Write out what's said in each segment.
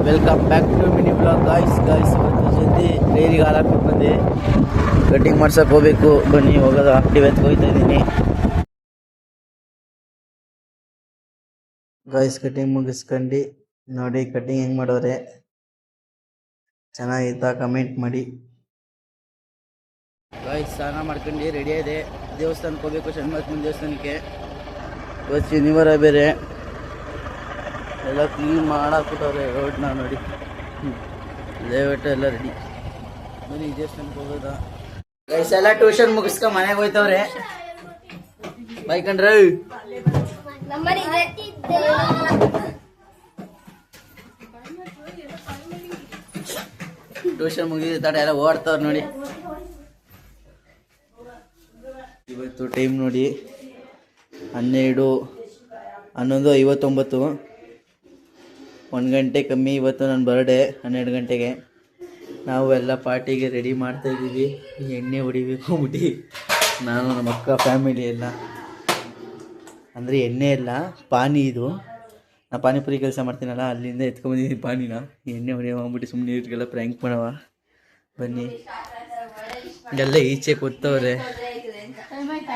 Welcome back to mini blog guys ಇವತ್ತು ಜಲ್ದಿ ಡೈರಿಗೆ ಹಾಲಾಕ್ಬಿಟ್ಟು ಬಂದು ಕಟ್ಟಿಂಗ್ ಮಾಡ್ಸಕ್ಕೆ ಹೋಗ್ಬೇಕು. ಬನ್ನಿ ಹೋಗೋದು. ಆಕ್ಟಿವೇತ್ಗೆ ಹೋಗ್ತಾ ಇದ್ದೀನಿ ಗಾಯ್ಸ್. ಕಟ್ಟಿಂಗ್ ಮುಗಿಸ್ಕೊಂಡು ನೋಡಿ ಕಟ್ಟಿಂಗ್ ಹೆಂಗೆ ಮಾಡೋರೆ. ಚೆನ್ನಾಗಿತ್ತಾ ಕಮೆಂಟ್ ಮಾಡಿ ಗಾಯ್ಸ್. ಸ್ನಾನ ಮಾಡ್ಕೊಂಡು ರೆಡಿ ಇದೆ. ದೇವಸ್ಥಾನಕ್ಕೆ ಹೋಗ್ಬೇಕು, ಶನಿಮಹಾತ್ಮನ ದೇವಸ್ಥಾನಕ್ಕೆ. ಇವತ್ತು ಶನಿವಾರ ಬೇರೆ, ಎಲ್ಲ ಕ್ಲೀನ್ ಮಾಡಾಕ್ಬಿಟ್ಟವ್ರೆ ರೋಡ್ನ ನೋಡಿ. ದಯವಿಟ್ಟು ಎಲ್ಲ ರೆಡಿ. ಬನ್ನಿ ದೇವಸ್ಥಾನಕ್ಕೆ ಹೋಗೋದಾ ಗೈಸ್. ಎಲ್ಲ ಟ್ಯೂಷನ್ ಮುಗಿಸ್ಕೊಂಡು ಮನೆಗೆ ಹೋಯ್ತವ್ರೆ. ಬೈಕಂಡ್ರೆ ಟ್ಯೂಷನ್ ಮುಗಿದ ತಡ ಎಲ್ಲ ಓಡ್ತವ್ರು ನೋಡಿ. ಇವತ್ತು ಟೈಮ್ ನೋಡಿ 11:59. 1 ಗಂಟೆ ಕಮ್ಮಿ. ಇವತ್ತು ನನ್ನ ಬರ್ಡೇ 12 ಗಂಟೆಗೆ. ನಾವು ಎಲ್ಲ ಪಾರ್ಟಿಗೆ ರೆಡಿ ಮಾಡ್ತಾಯಿದ್ದೀವಿ. ಎಣ್ಣೆ ಹೊಡಿಬೇಕು ಬಿಟ್ಟು ನಾನು ನಮ್ಮ ಅಕ್ಕ ಫ್ಯಾಮಿಲಿ ಎಲ್ಲ. ಅಂದರೆ ಎಣ್ಣೆ ಎಲ್ಲ ಪಾನಿ. ಇದು ನಾ ಪಾನಿಪುರಿ ಕೆಲಸ ಮಾಡ್ತೀನಲ್ಲ, ಅಲ್ಲಿಂದ ಎತ್ಕೊಂಬಂದಿದ್ದೀನಿ ಪಾನಿನ. ಎಣ್ಣೆ ಹೊಡಿಯೋಗ್ಬಿಟ್ಟು ಸುಮ್ಮನೆ ಇವ್ರಿಗೆಲ್ಲ ಪ್ರ್ಯಾಂಕ್ ಮಾಡವ. ಬನ್ನಿ. ಎಲ್ಲ ಈಚೆ ಕೂತವ್ರೆ,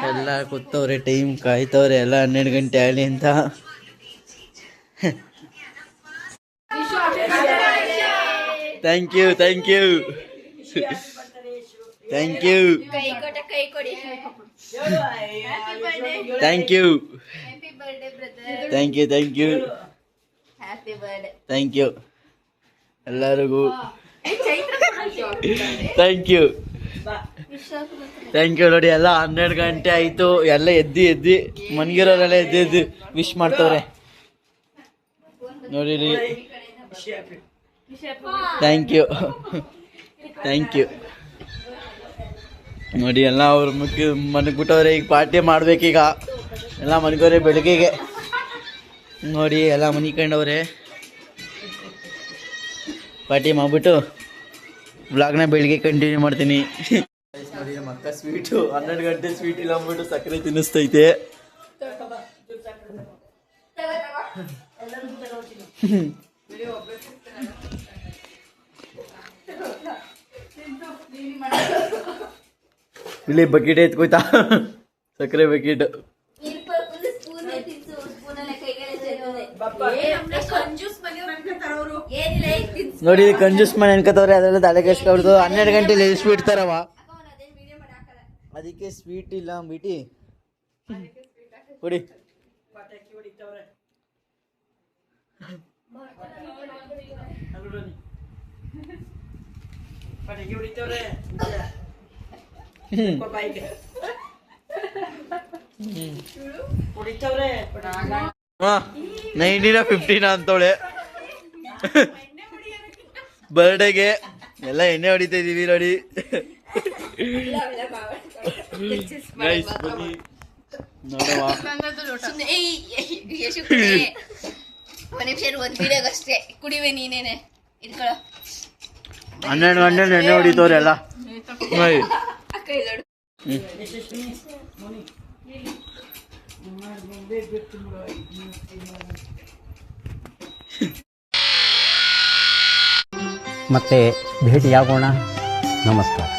ಎಲ್ಲ ಕೂತವ್ರೆ, ಟೈಮ್ ಕಾಯ್ತವ್ರೆ ಎಲ್ಲ 12 ಗಂಟೆ ಆಗಲಿ ಅಂತ. Thank you thank you thank you thank you thank you thank you thank you ಎಲ್ಲರಿಗೂ ಥ್ಯಾಂಕ್ ಯು ಥ್ಯಾಂಕ್ ಯು. ನೋಡಿ ಎಲ್ಲ 12 ಗಂಟೆ ಆಯಿತು. ಎಲ್ಲ ಎದ್ದು ಮನ್ಗಿರೋರೆಲ್ಲ ಎದ್ದು ವಿಶ್ ಮಾಡ್ತವ್ರೆ ನೋಡಿ. Thank you thank you. ನೋಡಿ ಎಲ್ಲ ಅವ್ರ ಮನಗ್ಬಿಟ್ಟವ್ರೆ. ಈಗ ಪಾರ್ಟಿ ಮಾಡ್ಬೇಕೀಗ. ಎಲ್ಲ ಮನ್ಗೋರೆ ಬೆಳಗ್ಗೆಗೆ. ನೋಡಿ ಎಲ್ಲ ಮನಿಕೊಂಡವ್ರೆ. ಪಾರ್ಟಿ ಮಾಡ್ಬಿಟ್ಟು ವ್ಲಾಗ್ನ ಬೆಳಿಗ್ಗೆ ಕಂಟಿನ್ಯೂ ಮಾಡ್ತೀನಿ. ನೋಡಿ ನಮ್ಮ ಅಕ್ಕ ಸ್ವೀಟು 12 ಗಂಟೆ ಸ್ವೀಟ್ ಇಲ್ಲ ಅಂದ್ಬಿಟ್ಟು ಸಕ್ಕರೆ ತಿನ್ನಿಸ್ತೈತೆ. ಇಲ್ಲಿ ಬಕೆಟ್ ಎತ್ಕೋಯ್ತಾ, ಸಕ್ಕರೆ ಬಕೆಟ್. ನೋಡಿ ಕಂಜೂಸ್ ಮನೆ ಅನ್ಕೋತವ್ರೆ. ಅದೆಲ್ಲ ತಲೆ ಕೆಸ್ಕೊಬಿಡ್ತು. 12 ಗಂಟೆಲಿ ಸ್ವೀಟ್ ತರವ, ಅದಕ್ಕೆ ಸ್ವೀಟ್ ಇಲ್ಲ ಅಂದ್ಬಿಟ್ಟು ಕೊಡಿ. ನೈನ್ಟೀನ 15 ಅಂತವಳೆ. ಬರ್ಡೇಗೆ ಎಲ್ಲ ಎಣ್ಣೆ ಹೊಡಿತಾ ಇದೀವಿ ನೋಡಿ. ನೋಡವಾ 12 ಗಂಟೆ ಎಣ್ಣೆ ಹೊಡಿತವ್ರೆ ಎಲ್ಲ. ಮತ್ತೆ ಭೇಟಿಯಾಗೋಣ. ನಮಸ್ಕಾರ.